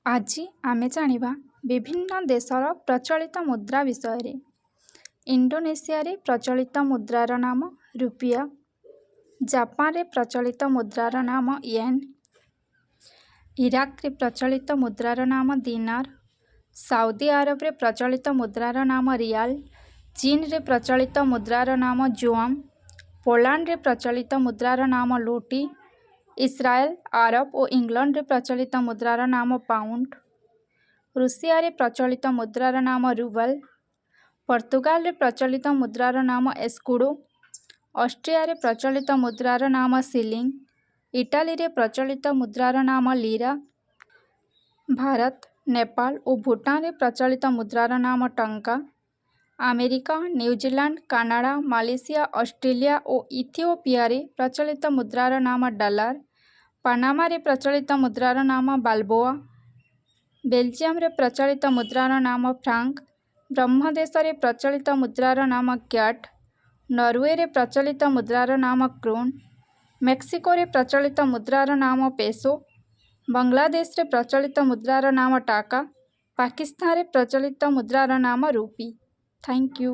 ଆଜି ଆମେ ଜାଣିବା ବିଭିନ୍ନ ଦେଶର ପ୍ରଚଳିତ ମୁଦ୍ରା ବିଷୟରେ। ଇଣ୍ଡୋନେସିଆରେ ପ୍ରଚଳିତ ମୁଦ୍ରାର ନାମ ରୁପିଆ। ଜାପାନରେ ପ୍ରଚଳିତ ମୁଦ୍ରାର ନାମ ୟେନ୍। ଇରାକରେ ପ୍ରଚଳିତ ମୁଦ୍ରାର ନାମ ଦିନାର। ସାଉଦି ଆରବରେ ପ୍ରଚଳିତ ମୁଦ୍ରାର ନାମ ରିଆଲ। ଚୀନରେ ପ୍ରଚଳିତ ମୁଦ୍ରାର ନାମ ଜୁଆନ। ପୋଲାଣ୍ଡରେ ପ୍ରଚଳିତ ମୁଦ୍ରାର ନାମ ଲୁଟି। ଇସ୍ରାଏଲ, ଆରବ ଓ ଇଂଲଣ୍ଡରେ ପ୍ରଚଳିତ ମୁଦ୍ରାର ନାମ ପାଉଣ୍ଡ। ରୁଷିଆରେ ପ୍ରଚଳିତ ମୁଦ୍ରାର ନାମ ରୁବଲ। ପର୍ତ୍ତୁଗାଲରେ ପ୍ରଚଳିତ ମୁଦ୍ରାର ନାମ ଏସ୍କୁଡୋ। ଅଷ୍ଟ୍ରିଆରେ ପ୍ରଚଳିତ ମୁଦ୍ରାର ନାମ ସିଲିଂ। ଇଟାଲୀରେ ପ୍ରଚଳିତ ମୁଦ୍ରାର ନାମ ଲିରା। ଭାରତ, ନେପାଳ ଓ ଭୁଟାନରେ ପ୍ରଚଳିତ ମୁଦ୍ରାର ନାମ ଟଙ୍କା। America, New Zealand, Canada, Malaysia, Australia ଓ ଇଥିଓପିଆରେ ପ୍ରଚଳିତ ମୁଦ୍ରାର ନାମ ଡଲାର। ପାନାମାରେ ପ୍ରଚଳିତ ମୁଦ୍ରାର ନାମ ବାଲବୋଆ। ବେଲଜିୟମରେ ପ୍ରଚଳିତ ମୁଦ୍ରାର ନାମ ଫ୍ରାଙ୍କ। ବ୍ରହ୍ମଦେଶରେ ପ୍ରଚଳିତ ମୁଦ୍ରାର ନାମ କ୍ୟାଟ। ନରୱେରେ ପ୍ରଚଳିତ ମୁଦ୍ରାର ନାମ କ୍ରୋନ। ମେକ୍ସିକୋରେ ପ୍ରଚଳିତ ମୁଦ୍ରାର ନାମ ପେସୋ। ବାଂଲାଦେଶରେ ପ୍ରଚଳିତ ମୁଦ୍ରାର ନାମ ଟାକା। ପାକିସ୍ତାନରେ ପ୍ରଚଳିତ ମୁଦ୍ରାର ନାମ ରୁପି। Thank you.